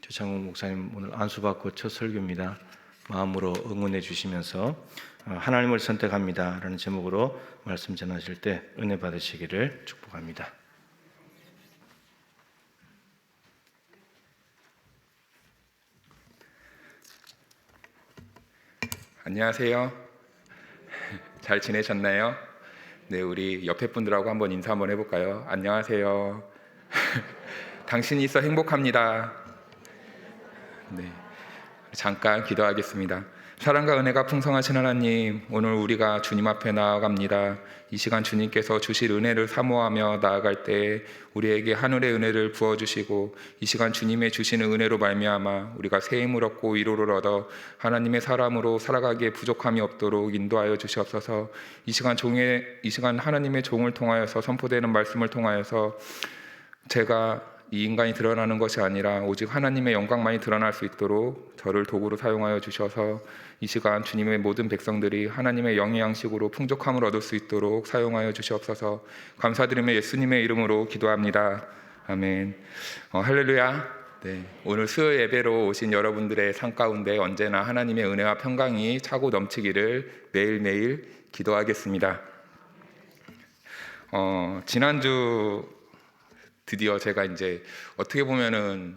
조창욱 목사님 오늘 안수받고 첫 설교입니다. 마음으로 응원해 주시면서 하나님을 선택합니다 라는 제목으로 말씀 전하실 때 은혜 받으시기를 축복합니다. 안녕하세요. 잘 지내셨나요? 네, 우리 옆에 분들하고 한번 인사 한번 해볼까요? 안녕하세요. 당신이 있어 행복합니다. 네, 잠깐 기도하겠습니다. 사랑과 은혜가 풍성하신 하나님, 오늘 우리가 주님 앞에 나아갑니다. 이 시간 주님께서 주실 은혜를 사모하며 나아갈 때 우리에게 하늘의 은혜를 부어주시고, 이 시간 주님의 주시는 은혜로 말미암아 우리가 새 힘을 얻고 위로를 얻어 하나님의 사람으로 살아가기에 부족함이 없도록 인도하여 주시옵소서. 이 시간 하나님의 종을 통하여서 선포되는 말씀을 통하여서 제가 이 인간이 드러나는 것이 아니라 오직 하나님의 영광만이 드러날 수 있도록 저를 도구로 사용하여 주셔서 이 시간 주님의 모든 백성들이 하나님의 영의 양식으로 풍족함을 얻을 수 있도록 사용하여 주시옵소서. 감사드리며 예수님의 이름으로 기도합니다. 아멘. 할렐루야. 네, 오늘 수요 예배로 오신 여러분들의 삶 가운데 언제나 하나님의 은혜와 평강이 차고 넘치기를 매일매일 기도하겠습니다. 지난주 드디어 제가 이제 어떻게 보면은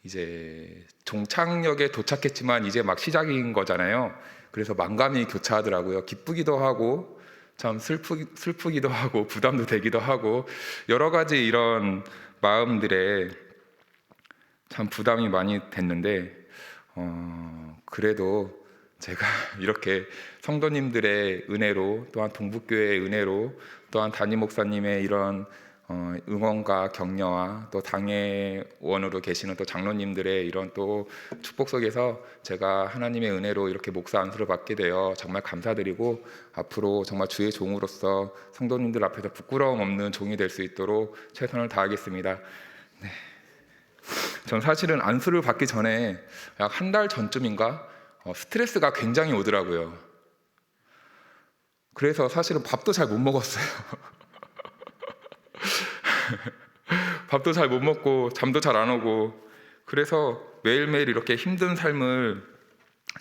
이제 종착역에 도착했지만 이제 막 시작인 거잖아요. 그래서 만감이 교차하더라고요. 기쁘기도 하고 참 슬프기도 하고 부담도 되기도 하고 여러 가지 이런 마음들에 참 부담이 많이 됐는데 그래도 제가 이렇게 성도님들의 은혜로, 또한 동북교회의 은혜로, 또한 담임 목사님의 이런 응원과 격려와 또 당회원으로 계시는 또 장로님들의 이런 또 축복 속에서 제가 하나님의 은혜로 이렇게 목사 안수를 받게 되어 정말 감사드리고, 앞으로 정말 주의 종으로서 성도님들 앞에서 부끄러움 없는 종이 될 수 있도록 최선을 다하겠습니다. 네. 전 사실은 안수를 받기 전에 약 한 달 전쯤인가 스트레스가 굉장히 오더라고요. 그래서 사실은 밥도 잘 못 먹었어요. 밥도 잘 못 먹고 잠도 잘 안 오고, 그래서 매일매일 이렇게 힘든 삶을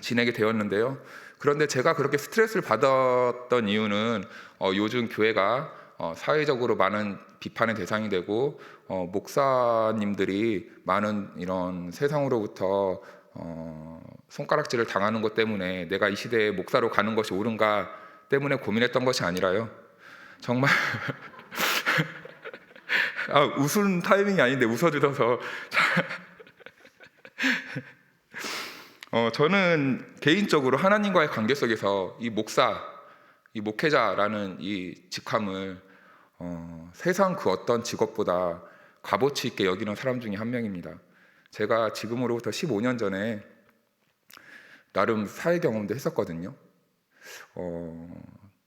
지내게 되었는데요. 그런데 제가 그렇게 스트레스를 받았던 이유는 요즘 교회가 사회적으로 많은 비판의 대상이 되고 목사님들이 많은 이런 세상으로부터 손가락질을 당하는 것 때문에 내가 이 시대에 목사로 가는 것이 옳은가 때문에 고민했던 것이 아니라요. 정말 웃은 타이밍이 아닌데 웃어주셔서 저는 개인적으로 하나님과의 관계 속에서 이 목사, 이 목회자라는 이 직함을 세상 그 어떤 직업보다 값어치 있게 여기는 사람 중에 한 명입니다. 제가 지금으로부터 15년 전에 나름 사회 경험도 했었거든요.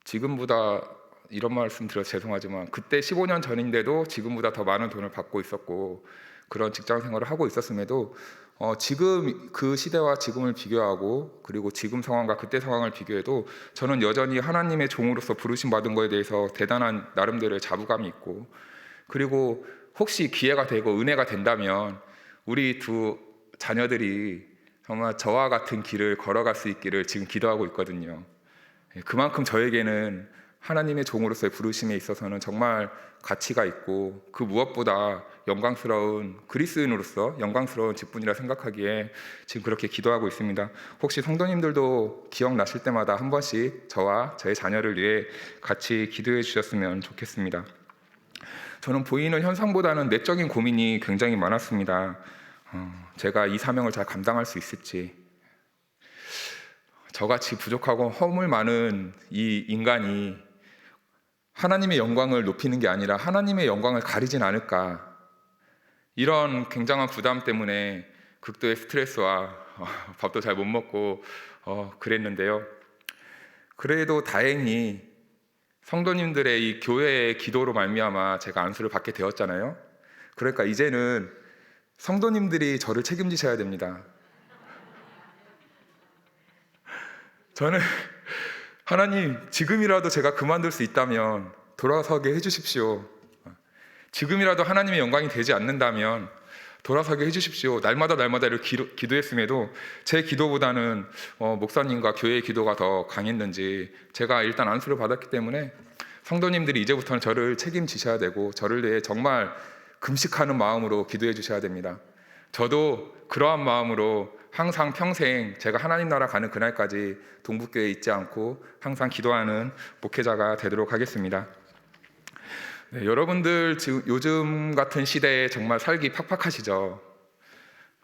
지금보다 이런 말씀 드려서 죄송하지만 그때 15년 전인데도 지금보다 더 많은 돈을 받고 있었고 그런 직장 생활을 하고 있었음에도 지금 그 시대와 지금을 비교하고 그리고 지금 상황과 그때 상황을 비교해도 저는 여전히 하나님의 종으로서 부르심 받은 거에 대해서 대단한 나름대로의 자부감이 있고, 그리고 혹시 기회가 되고 은혜가 된다면 우리 두 자녀들이 정말 저와 같은 길을 걸어갈 수 있기를 지금 기도하고 있거든요. 그만큼 저에게는 하나님의 종으로서의 부르심에 있어서는 정말 가치가 있고, 그 무엇보다 영광스러운 그리스인으로서 영광스러운 직분이라 생각하기에 지금 그렇게 기도하고 있습니다. 혹시 성도님들도 기억나실 때마다 한 번씩 저와 저의 자녀를 위해 같이 기도해 주셨으면 좋겠습니다. 저는 보이는 현상보다는 내적인 고민이 굉장히 많았습니다. 제가 이 사명을 잘 감당할 수 있을지, 저같이 부족하고 허물 많은 이 인간이 하나님의 영광을 높이는 게 아니라 하나님의 영광을 가리진 않을까, 이런 굉장한 부담 때문에 극도의 스트레스와 밥도 잘 못 먹고 그랬는데요. 그래도 다행히 성도님들의 이 교회의 기도로 말미암아 제가 안수를 받게 되었잖아요. 그러니까 이제는 성도님들이 저를 책임지셔야 됩니다. 저는 하나님, 지금이라도 제가 그만둘 수 있다면 돌아서게 해주십시오. 지금이라도 하나님의 영광이 되지 않는다면 돌아서게 해주십시오. 날마다 이렇게 기도했음에도 제 기도보다는 목사님과 교회의 기도가 더 강했는지 제가 일단 안수를 받았기 때문에 성도님들이 이제부터는 저를 책임지셔야 되고 저를 위해 정말 금식하는 마음으로 기도해 주셔야 됩니다. 저도 그러한 마음으로 항상 평생 제가 하나님 나라 가는 그날까지 동북교회에 있지 않고 항상 기도하는 목회자가 되도록 하겠습니다. 네, 여러분들 지금 요즘 같은 시대에 정말 살기 팍팍하시죠.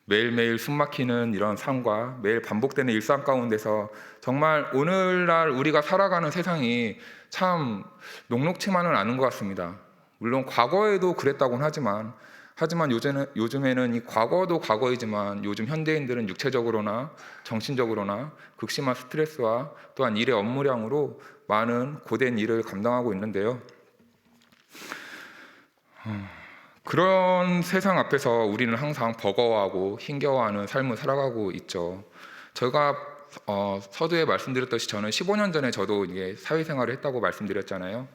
매일매일 숨막히는 이런 삶과 매일 반복되는 일상 가운데서 정말 오늘날 우리가 살아가는 세상이 참 녹록치만은 않은 것 같습니다. 물론 과거에도 그랬다고는 하지만 요즘에는 이 과거도 과거이지만 요즘 현대인들은 육체적으로나 정신적으로나 극심한 스트레스와 또한 일의 업무량으로 많은 고된 일을 감당하고 있는데요. 그런 세상 앞에서 우리는 항상 버거워하고 힘겨워하는 삶을 살아가고 있죠. 제가 서두에 말씀드렸듯이 저는 15년 전에 저도 이게 사회생활을 했다고 말씀드렸잖아요.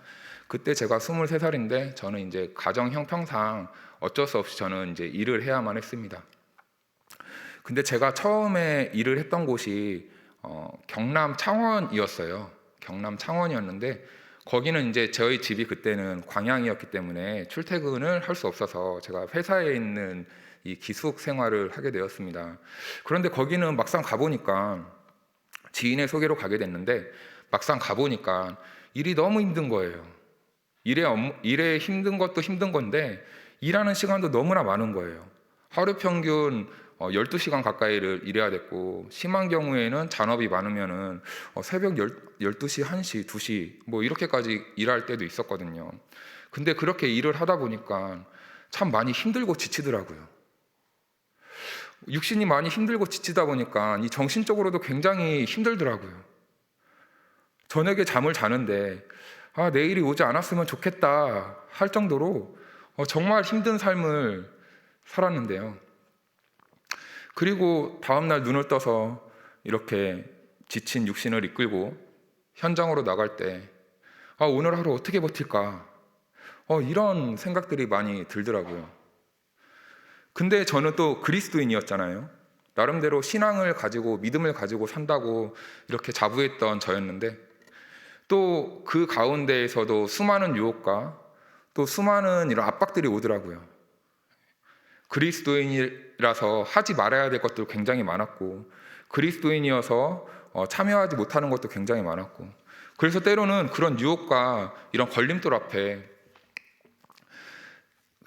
그때 제가 23살인데 저는 이제 가정 형평상 어쩔 수 없이 저는 이제 일을 해야만 했습니다. 근데 제가 처음에 일을 했던 곳이 경남 창원이었어요. 경남 창원이었는데 거기는 이제 저희 집이 그때는 광양이었기 때문에 출퇴근을 할 수 없어서 제가 회사에 있는 이 기숙 생활을 하게 되었습니다. 그런데 거기는 막상 가보니까 지인의 소개로 가게 됐는데 막상 가보니까 일이 너무 힘든 거예요. 일에 힘든 것도 힘든 건데 일하는 시간도 너무나 많은 거예요. 하루 평균 12시간 가까이를 일해야 됐고 심한 경우에는 잔업이 많으면은 새벽 12시, 1시, 2시 뭐 이렇게까지 일할 때도 있었거든요. 근데 그렇게 일을 하다 보니까 참 많이 힘들고 지치더라고요. 육신이 많이 힘들고 지치다 보니까 이 정신적으로도 굉장히 힘들더라고요. 저녁에 잠을 자는데 내일이 오지 않았으면 좋겠다 할 정도로 정말 힘든 삶을 살았는데요. 그리고 다음날 눈을 떠서 이렇게 지친 육신을 이끌고 현장으로 나갈 때 오늘 하루 어떻게 버틸까 이런 생각들이 많이 들더라고요. 근데 저는 또 그리스도인이었잖아요. 나름대로 신앙을 가지고 믿음을 가지고 산다고 이렇게 자부했던 저였는데 또 그 가운데에서도 수많은 유혹과 또 수많은 이런 압박들이 오더라고요. 그리스도인이라서 하지 말아야 될 것도 굉장히 많았고 그리스도인이어서 참여하지 못하는 것도 굉장히 많았고 그래서 때로는 그런 유혹과 이런 걸림돌 앞에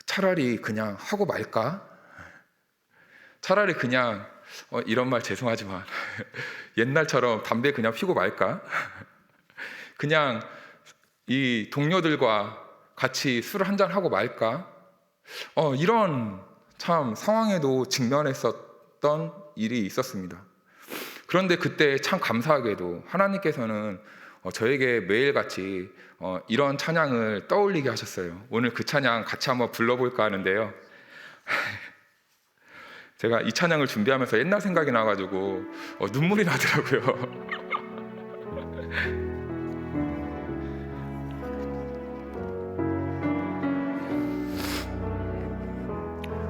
차라리 그냥 하고 말까? 차라리 그냥 이런 말 죄송하지만 옛날처럼 담배 그냥 피고 말까? 그냥 이 동료들과 같이 술을 한잔 하고 말까? 이런 참 상황에도 직면했었던 일이 있었습니다. 그런데 그때 참 감사하게도 하나님께서는 저에게 매일같이 이런 찬양을 떠올리게 하셨어요. 오늘 그 찬양 같이 한번 불러볼까 하는데요. 제가 이 찬양을 준비하면서 옛날 생각이 나가지고 눈물이 나더라고요.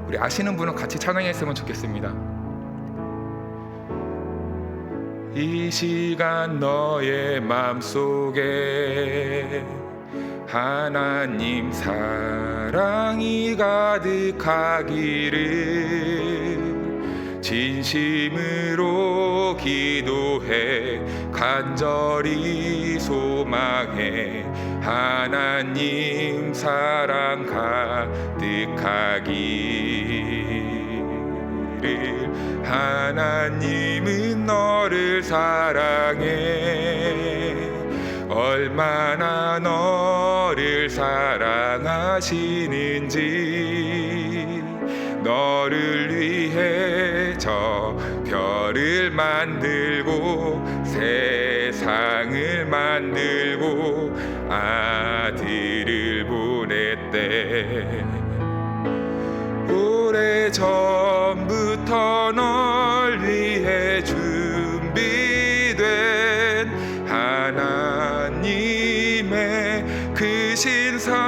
우리 아시는 분은 같이 찬양했으면 좋겠습니다. 이 시간 너의 맘속에 하나님 사랑이 가득하기를 진심으로 기도해 간절히 소망해 하나님 사랑 가득하기를 하나님은 너를 사랑해 얼마나 너를 사랑하시는지 너를 위해 저 별을 만들고 세상을 만들고 아들을 보냈대. 오래전부터 널 위해 준비된 하나님의 크신 사랑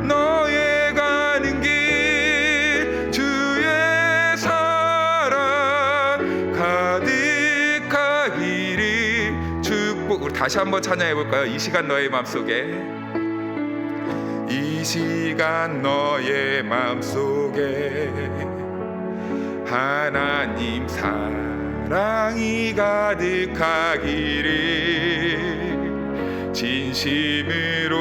너의 가족 다시 한번 찬양해 볼까요? 이 시간 너의 맘속에, 이 시간 너의 맘속에 하나님 사랑이 가득하기를 진심으로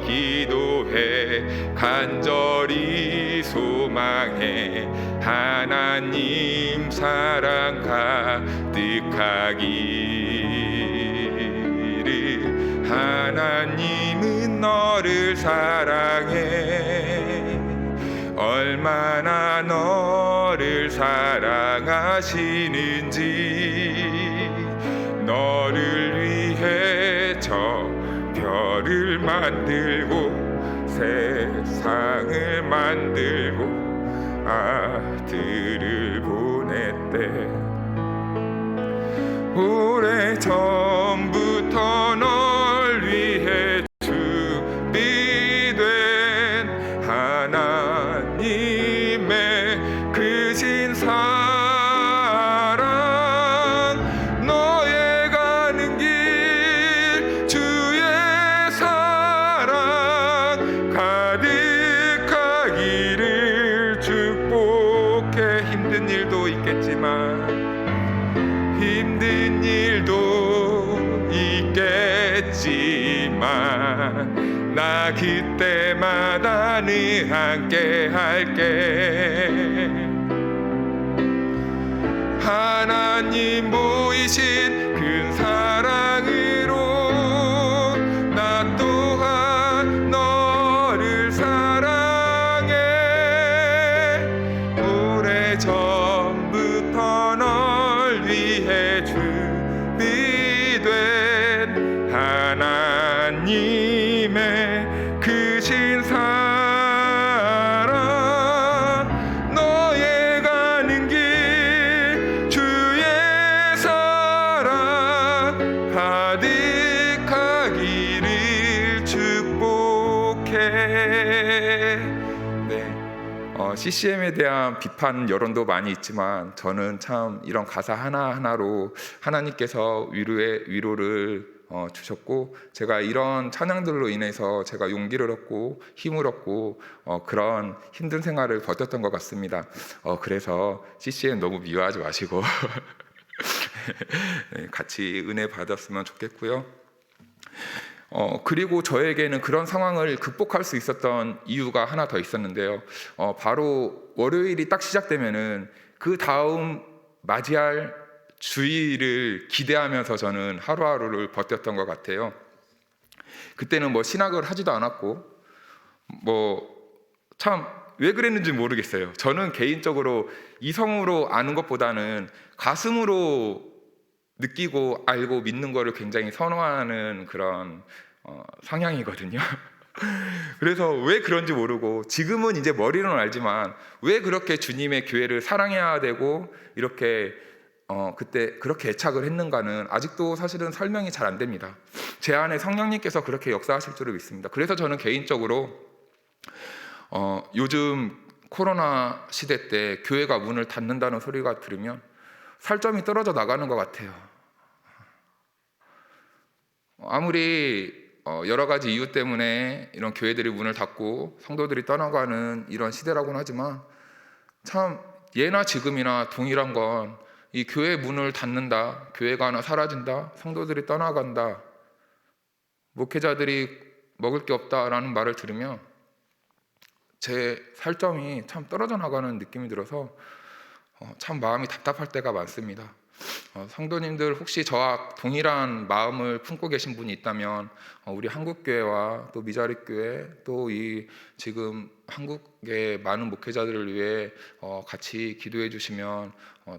기도해 간절히 소망해 하나님 사랑 가득하기를. 하나님은 너를 사랑해 얼마나 너를 사랑하시는지. 너를 위해 저 별을 만들고 세상을 만들고 아들을 보냈대. 오래전부터 널 위해 준비된 하나님의 크신 사랑, 너의 가는 길 주의 사랑 가득하기를 축복해. 힘든 일도 있겠지만, 힘든 일도 있겠지만 나 그때마다 늘 함께 할게. 하나님 보이신 큰 사랑으로 나 또한 너를 사랑해. 오래전부터 널 위해 준비된 하나님의 크신 사랑, 너의 가는 길 주의 사랑 가득하기를 축복해. 네, CCM에 대한 비판 여론도 많이 있지만 저는 참 이런 가사 하나하나로 하나님께서 위로를 주셨고, 제가 이런 찬양들로 인해서 제가 용기를 얻고 힘을 얻고 그런 힘든 생활을 버텼던 것 같습니다. 그래서 CCM 너무 미워하지 마시고 같이 은혜 받았으면 좋겠고요. 그리고 저에게는 그런 상황을 극복할 수 있었던 이유가 하나 더 있었는데요. 바로 월요일이 딱 시작되면은 그 다음 맞이할 주일을 기대하면서 저는 하루하루를 버텼던 것 같아요. 그때는 뭐 신학을 하지도 않았고 참 왜 그랬는지 모르겠어요. 저는 개인적으로 이성으로 아는 것보다는 가슴으로 느끼고 알고 믿는 거를 굉장히 선호하는 그런 성향이거든요. 그래서 왜 그런지 모르고, 지금은 이제 머리로는 알지만 왜 그렇게 주님의 교회를 사랑해야 되고 이렇게 그때 그렇게 애착을 했는가는 아직도 사실은 설명이 잘 안 됩니다. 제 안에 성령님께서 그렇게 역사하실 줄을 믿습니다. 그래서 저는 개인적으로 요즘 코로나 시대 때 교회가 문을 닫는다는 소리가 들으면 살점이 떨어져 나가는 것 같아요. 아무리 여러 가지 이유 때문에 이런 교회들이 문을 닫고 성도들이 떠나가는 이런 시대라고는 하지만, 참 예나 지금이나 동일한 건 이 교회 문을 닫는다, 교회가 하나 사라진다, 성도들이 떠나간다, 목회자들이 먹을 게 없다라는 말을 들으면 제 살점이 참 떨어져 나가는 느낌이 들어서 참 마음이 답답할 때가 많습니다. 성도님들 혹시 저와 동일한 마음을 품고 계신 분이 있다면 우리 한국교회와 또 미자립교회, 또 이 지금 한국의 많은 목회자들을 위해 같이 기도해 주시면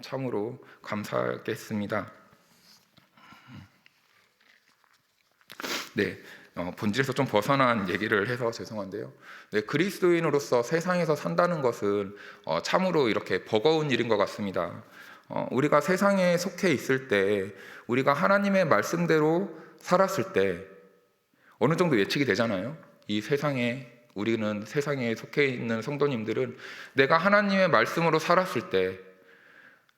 참으로 감사하겠습니다. 네, 본질에서 좀 벗어난 얘기를 해서 죄송한데요. 네, 그리스도인으로서 세상에서 산다는 것은 참으로 이렇게 버거운 일인 것 같습니다. 우리가 세상에 속해 있을 때, 우리가 하나님의 말씀대로 살았을 때 어느 정도 예측이 되잖아요. 이 세상에, 우리는 세상에 속해 있는 성도님들은 내가 하나님의 말씀으로 살았을 때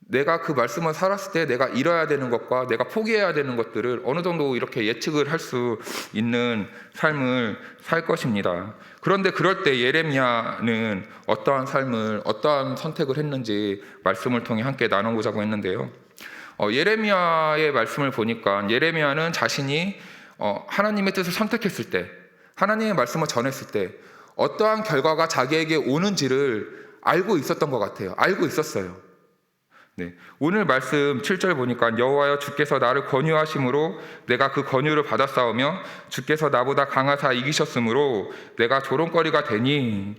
내가 그 말씀을 살았을 때 내가 잃어야 되는 것과 내가 포기해야 되는 것들을 어느 정도 이렇게 예측을 할 수 있는 삶을 살 것입니다. 그런데 그럴 때 예레미야는 어떠한 삶을, 어떠한 선택을 했는지 말씀을 통해 함께 나눠보자고 했는데요. 예레미야의 말씀을 보니까 예레미야는 자신이 하나님의 뜻을 선택했을 때, 하나님의 말씀을 전했을 때 어떠한 결과가 자기에게 오는지를 알고 있었던 것 같아요. 알고 있었어요. 네. 오늘 말씀 7절 보니까 여호와여 주께서 나를 권유하심으로 내가 그 권유를 받았사오며 주께서 나보다 강하사 이기셨으므로 내가 조롱거리가 되니,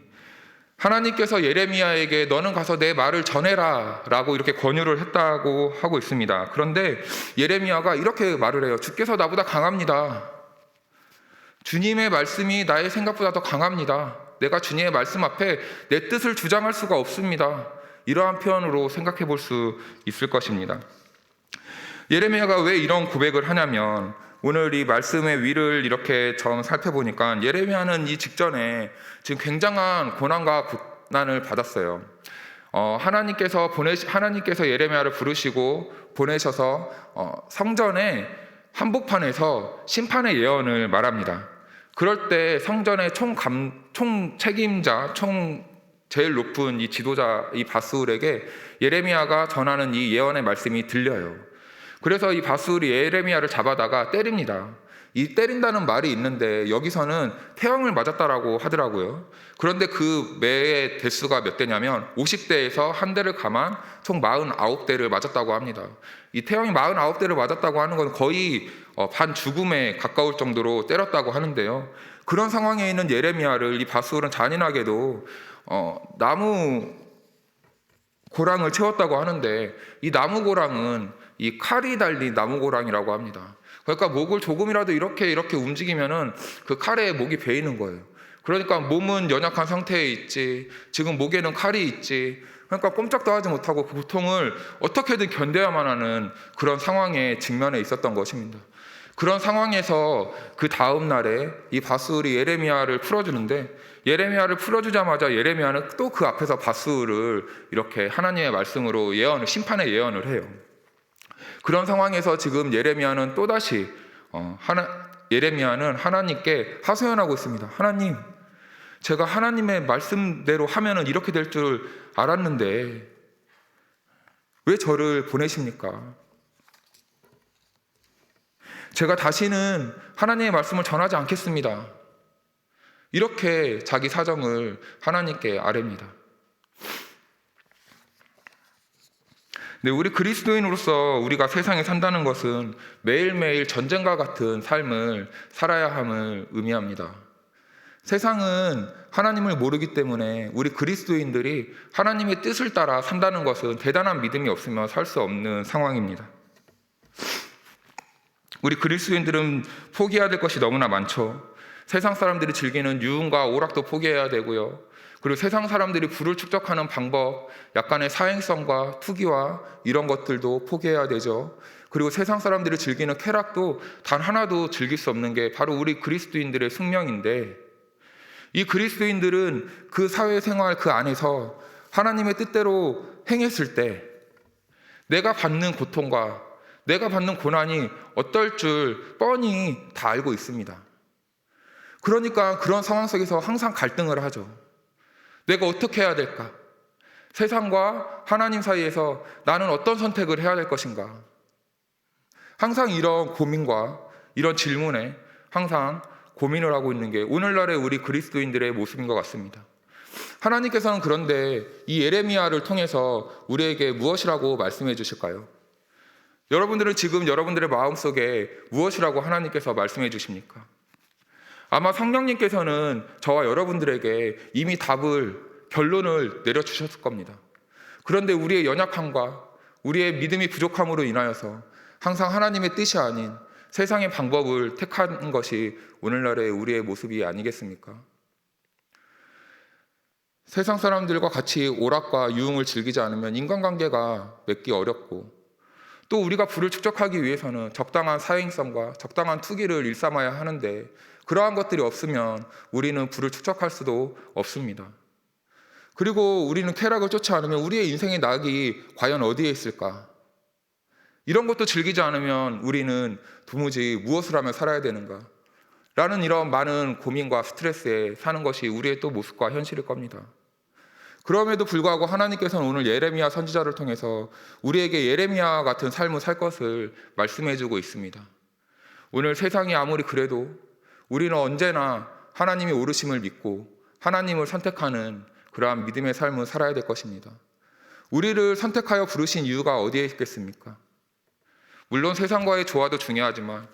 하나님께서 예레미야에게 너는 가서 내 말을 전해라 라고 이렇게 권유를 했다고 하고 있습니다. 그런데 예레미야가 이렇게 말을 해요. 주께서 나보다 강합니다. 주님의 말씀이 나의 생각보다 더 강합니다. 내가 주님의 말씀 앞에 내 뜻을 주장할 수가 없습니다. 이러한 표현으로 생각해 볼 수 있을 것입니다. 예레미야가 왜 이런 고백을 하냐면, 오늘 이 말씀의 위를 이렇게 좀 살펴보니까 예레미야는 이 직전에 지금 굉장한 고난과 고난을 받았어요. 하나님께서 예레미야를 부르시고 보내셔서 성전의 한복판에서 심판의 예언을 말합니다. 그럴 때 성전의 총 책임자, 제일 높은 이 지도자, 이 바스울에게 예레미야가 전하는 이 예언의 말씀이 들려요. 그래서 이 바스울이 예레미야를 잡아다가 때립니다. 이 때린다는 말이 있는데 여기서는 태형을 맞았다라고 하더라고요. 그런데 그 매의 대수가 몇 대냐면 50대에서 한 대를 감안 총 49대를 맞았다고 합니다. 이 태형이 49대를 맞았다고 하는 건 거의 반 죽음에 가까울 정도로 때렸다고 하는데요. 그런 상황에 있는 예레미야를 이 바스울은 잔인하게도 나무 고랑을 채웠다고 하는데, 이 나무 고랑은 이 칼이 달린 나무 고랑이라고 합니다. 그러니까 목을 조금이라도 이렇게 움직이면은 그 칼에 목이 베이는 거예요. 그러니까 몸은 연약한 상태에 있지, 지금 목에는 칼이 있지, 그러니까 꼼짝도 하지 못하고 그 고통을 어떻게든 견뎌야만 하는 그런 상황에 직면해 있었던 것입니다. 그런 상황에서 그 다음 날에 이 바스울이 예레미야를 풀어주는데, 예레미야를 풀어주자마자 예레미야는 또 그 앞에서 바스울을 이렇게 하나님의 말씀으로 심판의 예언을 해요. 그런 상황에서 지금 예레미야는 또다시 예레미야는 하나님께 하소연하고 있습니다. 하나님, 제가 하나님의 말씀대로 하면은 이렇게 될 줄 알았는데 왜 저를 보내십니까? 제가 다시는 하나님의 말씀을 전하지 않겠습니다. 이렇게 자기 사정을 하나님께 아뢰입니다. 네, 우리 그리스도인으로서 우리가 세상에 산다는 것은 매일매일 전쟁과 같은 삶을 살아야 함을 의미합니다. 세상은 하나님을 모르기 때문에 우리 그리스도인들이 하나님의 뜻을 따라 산다는 것은 대단한 믿음이 없으면 살 수 없는 상황입니다. 우리 그리스도인들은 포기해야 될 것이 너무나 많죠. 세상 사람들이 즐기는 유흥과 오락도 포기해야 되고요. 그리고 세상 사람들이 부를 축적하는 방법, 약간의 사행성과 투기와 이런 것들도 포기해야 되죠. 그리고 세상 사람들이 즐기는 쾌락도 단 하나도 즐길 수 없는 게 바로 우리 그리스도인들의 숙명인데, 이 그리스도인들은 그 사회생활 그 안에서 하나님의 뜻대로 행했을 때 내가 받는 고통과 내가 받는 고난이 어떨 줄 뻔히 다 알고 있습니다. 그러니까 그런 상황 속에서 항상 갈등을 하죠. 내가 어떻게 해야 될까? 세상과 하나님 사이에서 나는 어떤 선택을 해야 될 것인가? 항상 이런 고민과 이런 질문에 항상 고민을 하고 있는 게 오늘날의 우리 그리스도인들의 모습인 것 같습니다. 하나님께서는 그런데 이 예레미야를 통해서 우리에게 무엇이라고 말씀해 주실까요? 여러분들은 지금 여러분들의 마음속에 무엇이라고 하나님께서 말씀해 주십니까? 아마 성령님께서는 저와 여러분들에게 이미 결론을 내려주셨을 겁니다. 그런데 우리의 연약함과 우리의 믿음이 부족함으로 인하여서 항상 하나님의 뜻이 아닌 세상의 방법을 택한 것이 오늘날의 우리의 모습이 아니겠습니까? 세상 사람들과 같이 오락과 유흥을 즐기지 않으면 인간관계가 맺기 어렵고, 또 우리가 부를 축적하기 위해서는 적당한 사행성과 적당한 투기를 일삼아야 하는데 그러한 것들이 없으면 우리는 부를 축적할 수도 없습니다. 그리고 우리는 쾌락을 쫓지 않으면 우리의 인생의 낙이 과연 어디에 있을까? 이런 것도 즐기지 않으면 우리는 도무지 무엇을 하며 살아야 되는가? 라는 이런 많은 고민과 스트레스에 사는 것이 우리의 또 모습과 현실일 겁니다. 그럼에도 불구하고 하나님께서는 오늘 예레미야 선지자를 통해서 우리에게 예레미야 같은 삶을 살 것을 말씀해주고 있습니다. 오늘 세상이 아무리 그래도 우리는 언제나 하나님이 오르심을 믿고 하나님을 선택하는 그러한 믿음의 삶을 살아야 될 것입니다. 우리를 선택하여 부르신 이유가 어디에 있겠습니까? 물론 세상과의 조화도 중요하지만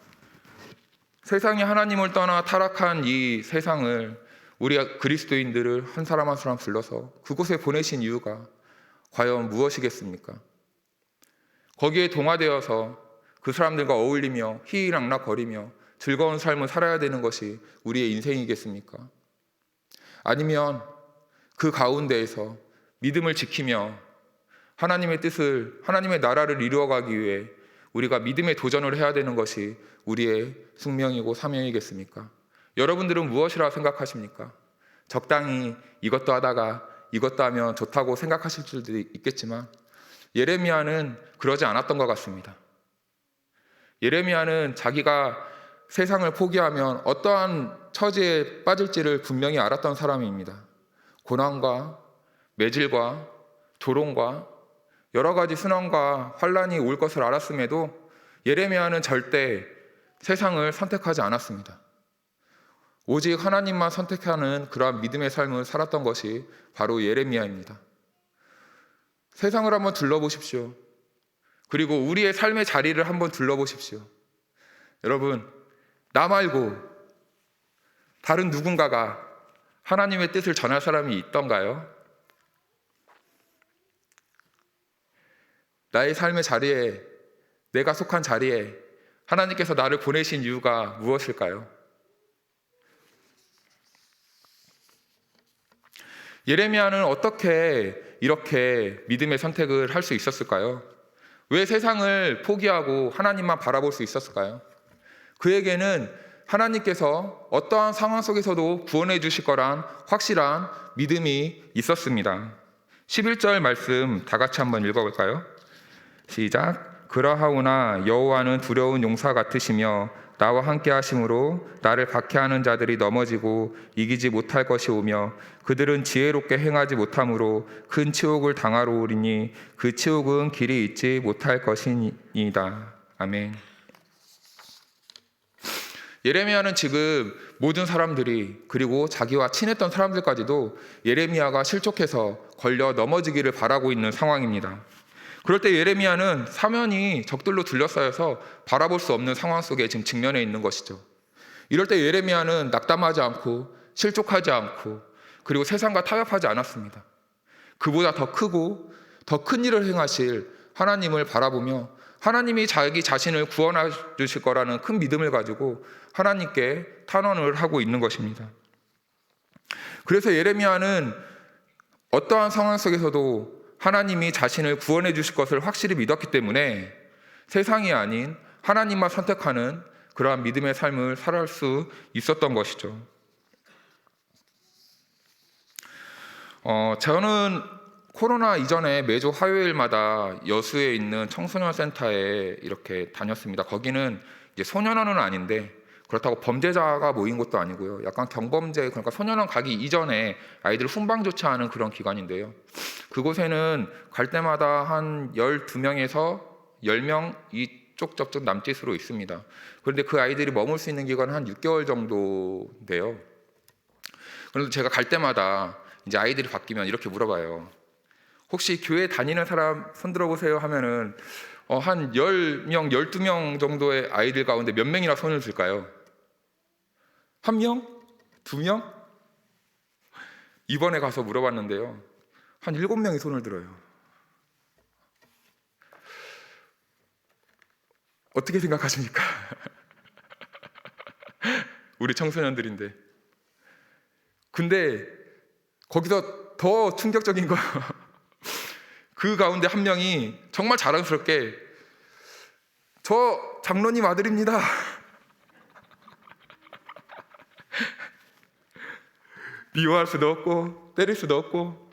세상이 하나님을 떠나 타락한 이 세상을 우리 그리스도인들을 한 사람 한 사람 불러서 그곳에 보내신 이유가 과연 무엇이겠습니까? 거기에 동화되어서 그 사람들과 어울리며 희희락락거리며 즐거운 삶을 살아야 되는 것이 우리의 인생이겠습니까? 아니면 그 가운데에서 믿음을 지키며 하나님의 뜻을, 하나님의 나라를 이루어가기 위해 우리가 믿음의 도전을 해야 되는 것이 우리의 숙명이고 사명이겠습니까? 여러분들은 무엇이라 생각하십니까? 적당히 이것도 하다가 이것도 하면 좋다고 생각하실 줄도 있겠지만 예레미야는 그러지 않았던 것 같습니다. 예레미야는 자기가 세상을 포기하면 어떠한 처지에 빠질지를 분명히 알았던 사람입니다. 고난과 매질과 조롱과 여러 가지 순환과 환란이 올 것을 알았음에도 예레미야는 절대 세상을 선택하지 않았습니다. 오직 하나님만 선택하는 그러한 믿음의 삶을 살았던 것이 바로 예레미야입니다. 세상을 한번 둘러보십시오. 그리고 우리의 삶의 자리를 한번 둘러보십시오. 여러분, 나 말고 다른 누군가가 하나님의 뜻을 전할 사람이 있던가요? 나의 삶의 자리에, 내가 속한 자리에 하나님께서 나를 보내신 이유가 무엇일까요? 예레미야는 어떻게 이렇게 믿음의 선택을 할 수 있었을까요? 왜 세상을 포기하고 하나님만 바라볼 수 있었을까요? 그에게는 하나님께서 어떠한 상황 속에서도 구원해 주실 거란 확실한 믿음이 있었습니다. 11절 말씀 다 같이 한번 읽어볼까요? 시작. 그러하오나 여호와는 두려운 용사 같으시며 나와 함께 하심으로 나를 박해하는 자들이 넘어지고 이기지 못할 것이 오며 그들은 지혜롭게 행하지 못함으로 큰 치욕을 당하로우리니 그 치욕은 길이 잊지 못할 것이니이다. 아멘. 예레미야는 지금 모든 사람들이 그리고 자기와 친했던 사람들까지도 예레미야가 실족해서 걸려 넘어지기를 바라고 있는 상황입니다. 그럴 때 예레미야는 사면이 적들로 둘러싸여서 바라볼 수 없는 상황 속에 지금 직면해 있는 것이죠. 이럴 때 예레미야는 낙담하지 않고 실족하지 않고 그리고 세상과 타협하지 않았습니다. 그보다 더 크고 더 큰 일을 행하실 하나님을 바라보며 하나님이 자기 자신을 구원해 주실 거라는 큰 믿음을 가지고 하나님께 탄원을 하고 있는 것입니다. 그래서 예레미야는 어떠한 상황 속에서도 하나님이 자신을 구원해 주실 것을 확실히 믿었기 때문에 세상이 아닌 하나님만 선택하는 그러한 믿음의 삶을 살아갈 수 있었던 것이죠. 저는 코로나 이전에 매주 화요일마다 여수에 있는 청소년 센터에 이렇게 다녔습니다. 거기는 이제 소년원은 아닌데 그렇다고 범죄자가 모인 곳도 아니고요. 약간 경범죄, 그러니까 소년원 가기 이전에 아이들 훈방 조치하는 그런 기관인데요. 그곳에는 갈 때마다 한 12명에서 10명 이쪽 저쪽 남짓으로 있습니다. 그런데 그 아이들이 머물 수 있는 기간은 한 6개월 정도인데요. 그런데 제가 갈 때마다 이제 아이들이 바뀌면 이렇게 물어봐요. 혹시 교회 다니는 사람 손 들어보세요 하면은 한 10명, 12명 정도의 아이들 가운데 몇 명이나 손을 들까요? 1명? 2명? 이번에 가서 물어봤는데요. 한 7명이 손을 들어요. 어떻게 생각하십니까? 우리 청소년들인데. 근데 거기서 더 충격적인 거 그 가운데 한 명이 정말 자랑스럽게 저 장로님 아들입니다. 미워할 수도 없고 때릴 수도 없고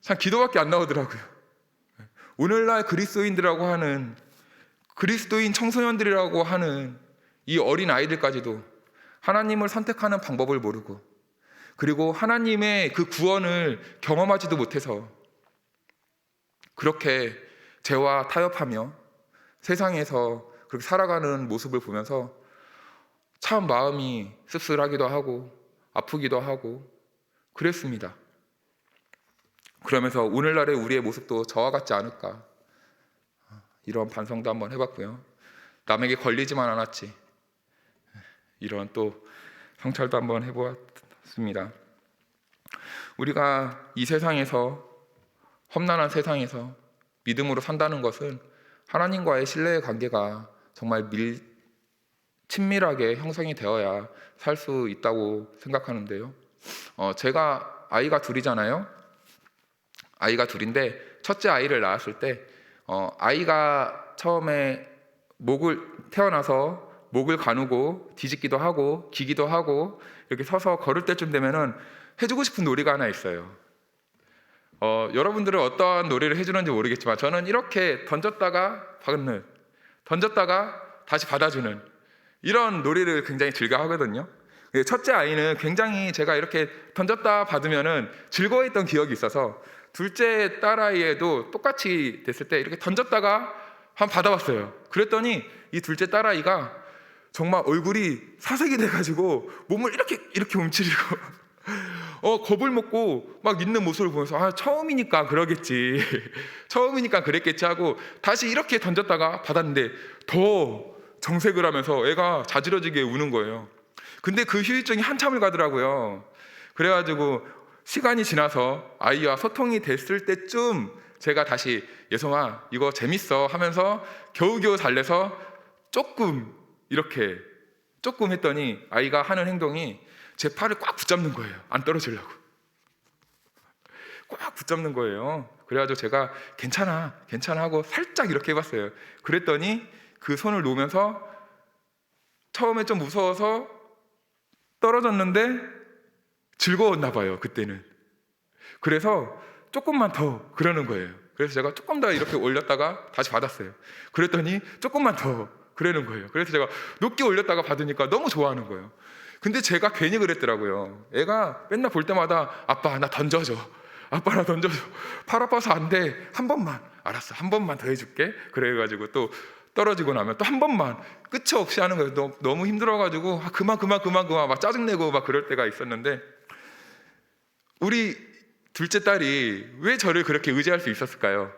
참 기도밖에 안 나오더라고요. 오늘날 그리스도인들이라고 하는, 그리스도인 청소년들이라고 하는 이 어린 아이들까지도 하나님을 선택하는 방법을 모르고, 그리고 하나님의 그 구원을 경험하지도 못해서 그렇게 죄와 타협하며 세상에서 그렇게 살아가는 모습을 보면서 참 마음이 씁쓸하기도 하고 아프기도 하고 그랬습니다. 그러면서 오늘날의 우리의 모습도 저와 같지 않을까, 이런 반성도 한번 해봤고요. 남에게 걸리지만 않았지, 이런 또 성찰도 한번 해보았습니다. 우리가 이 세상에서, 험난한 세상에서 믿음으로 산다는 것은 하나님과의 신뢰의 관계가 정말 친밀하게 형성이 되어야 살 수 있다고 생각하는데요. 제가 아이가 둘이잖아요. 아이가 둘인데 첫째 아이를 낳았을 때 아이가 처음에 태어나서 목을 가누고 뒤집기도 하고 기기도 하고 이렇게 서서 걸을 때쯤 되면은 해주고 싶은 놀이가 하나 있어요. 여러분들은 어떠한 놀이를 해주는지 모르겠지만 저는 이렇게 던졌다가 받는, 던졌다가 다시 받아주는 이런 놀이를 굉장히 즐겨 하거든요. 첫째 아이는 굉장히 제가 이렇게 던졌다 받으면은 즐거워했던 기억이 있어서 둘째 딸아이에도 똑같이 됐을 때 이렇게 던졌다가 한번 받아봤어요. 그랬더니 이 둘째 딸아이가 정말 얼굴이 사색이 돼가지고 몸을 이렇게 움츠리고 겁을 먹고 막 있는 모습을 보면서 처음이니까 그러겠지 처음이니까 그랬겠지 하고 다시 이렇게 던졌다가 받았는데 더 정색을 하면서 애가 자지러지게 우는 거예요. 근데 그 후유증이 한참을 가더라고요. 그래가지고 시간이 지나서 아이와 소통이 됐을 때쯤 제가 다시 예성아 이거 재밌어 하면서 겨우겨우 달래서 조금 했더니 아이가 하는 행동이 제 팔을 꽉 붙잡는 거예요. 안 떨어지려고 꽉 붙잡는 거예요. 그래가지고 제가 괜찮아 하고 살짝 이렇게 해봤어요. 그랬더니 그 손을 놓으면서 처음에 좀 무서워서 떨어졌는데 즐거웠나 봐요, 그때는. 그래서 조금만 더 그러는 거예요. 그래서 제가 조금 더 이렇게 올렸다가 다시 받았어요. 그랬더니 조금만 더 그러는 거예요. 그래서 제가 높게 올렸다가 받으니까 너무 좋아하는 거예요. 근데 제가 괜히 그랬더라고요. 애가 맨날 볼 때마다 아빠 나 던져줘, 아빠 나 던져줘, 팔 아파서 안 돼, 한 번만, 알았어 한 번만 더 해줄게. 그래가지고 또 떨어지고 나면 또 한 번만, 끝이 없이 하는 거예요. 너무 힘들어가지고 그만 막 짜증내고 막 그럴 때가 있었는데, 우리 둘째 딸이 왜 저를 그렇게 의지할 수 있었을까요?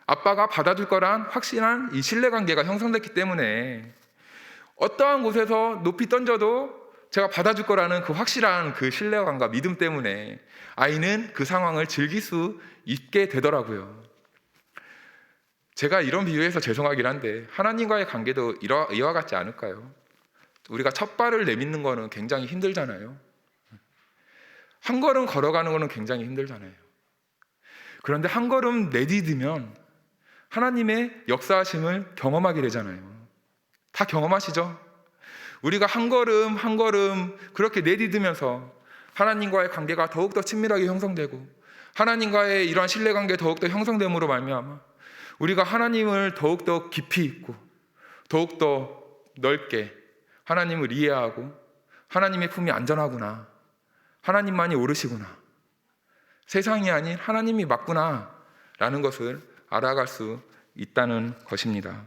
아빠가 받아줄 거란 확실한 이 신뢰관계가 형성됐기 때문에, 어떠한 곳에서 높이 던져도 제가 받아줄 거라는 그 확실한 그 신뢰감과 믿음 때문에 아이는 그 상황을 즐길 수 있게 되더라고요. 제가 이런 비유해서 죄송하긴 한데 하나님과의 관계도 이와 같지 않을까요? 우리가 첫 발을 내딛는 거는 굉장히 힘들잖아요. 한 걸음 걸어가는 거는 굉장히 힘들잖아요. 그런데 한 걸음 내디디면 하나님의 역사하심을 경험하게 되잖아요. 다 경험하시죠? 우리가 한 걸음 한 걸음 그렇게 내디디면서 하나님과의 관계가 더욱더 친밀하게 형성되고 하나님과의 이러한 신뢰관계 더욱더 형성됨으로 말미암아 우리가 하나님을 더욱더 깊이 있고 더욱더 넓게 하나님을 이해하고 하나님의 품이 안전하구나, 하나님만이 오르시구나, 세상이 아닌 하나님이 맞구나 라는 것을 알아갈 수 있다는 것입니다.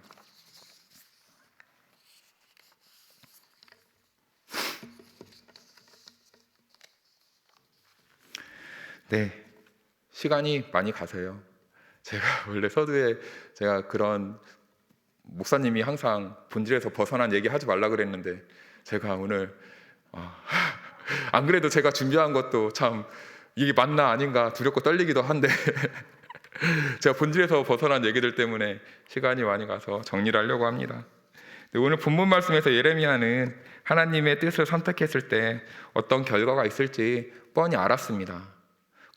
네, 시간이 많이 가세요. 제가 원래 서두에 제가 그런 목사님이 항상 본질에서 벗어난 얘기 하지 말라 그랬는데 제가 오늘 안 그래도 제가 준비한 것도 참 이게 맞나 아닌가 두렵고 떨리기도 한데 제가 본질에서 벗어난 얘기들 때문에 시간이 많이 가서 정리를 하려고 합니다. 오늘 본문 말씀에서 예레미야는 하나님의 뜻을 선택했을 때 어떤 결과가 있을지 뻔히 알았습니다.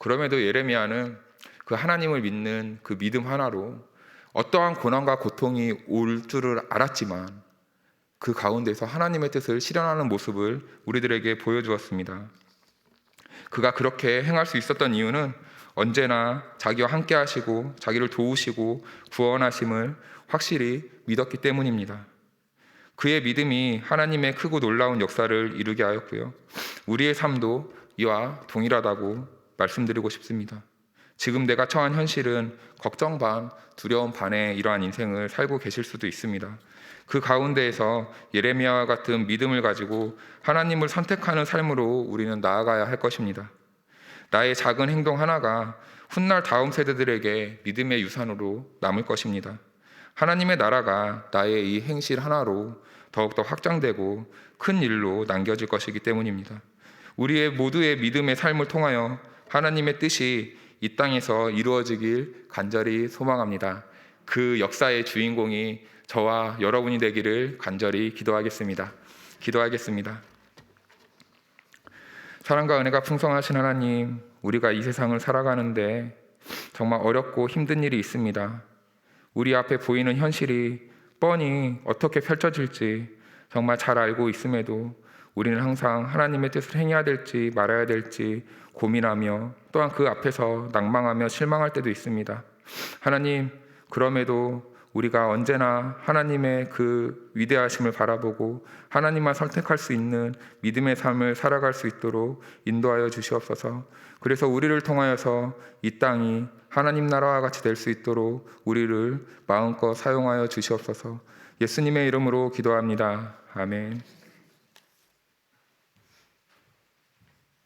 그럼에도 예레미야는 그 하나님을 믿는 그 믿음 하나로 어떠한 고난과 고통이 올 줄을 알았지만 그 가운데서 하나님의 뜻을 실현하는 모습을 우리들에게 보여주었습니다. 그가 그렇게 행할 수 있었던 이유는 언제나 자기와 함께 하시고 자기를 도우시고 구원하심을 확실히 믿었기 때문입니다. 그의 믿음이 하나님의 크고 놀라운 역사를 이루게 하였고요. 우리의 삶도 이와 동일하다고 말씀드리고 싶습니다. 지금 내가 처한 현실은 걱정 반, 두려움 반의 이러한 인생을 살고 계실 수도 있습니다. 그 가운데에서 예레미야와 같은 믿음을 가지고 하나님을 선택하는 삶으로 우리는 나아가야 할 것입니다. 나의 작은 행동 하나가 훗날 다음 세대들에게 믿음의 유산으로 남을 것입니다. 하나님의 나라가 나의 이 행실 하나로 더욱더 확장되고 큰 일로 남겨질 것이기 때문입니다. 우리의 모두의 믿음의 삶을 통하여 하나님의 뜻이 이 땅에서 이루어지길 간절히 소망합니다. 그 역사의 주인공이 저와 여러분이 되기를 간절히 기도하겠습니다. 기도하겠습니다. 사랑과 은혜가 풍성하신 하나님, 우리가 이 세상을 살아가는데 정말 어렵고 힘든 일이 있습니다. 우리 앞에 보이는 현실이 뻔히 어떻게 펼쳐질지 정말 잘 알고 있음에도 우리는 항상 하나님의 뜻을 행해야 될지 말아야 될지 고민하며 또한 그 앞에서 낭망하며 실망할 때도 있습니다. 하나님, 그럼에도 우리가 언제나 하나님의 그 위대하심을 바라보고 하나님만 선택할 수 있는 믿음의 삶을 살아갈 수 있도록 인도하여 주시옵소서. 그래서 우리를 통하여서 이 땅이 하나님 나라와 같이 될 수 있도록 우리를 마음껏 사용하여 주시옵소서. 예수님의 이름으로 기도합니다. 아멘.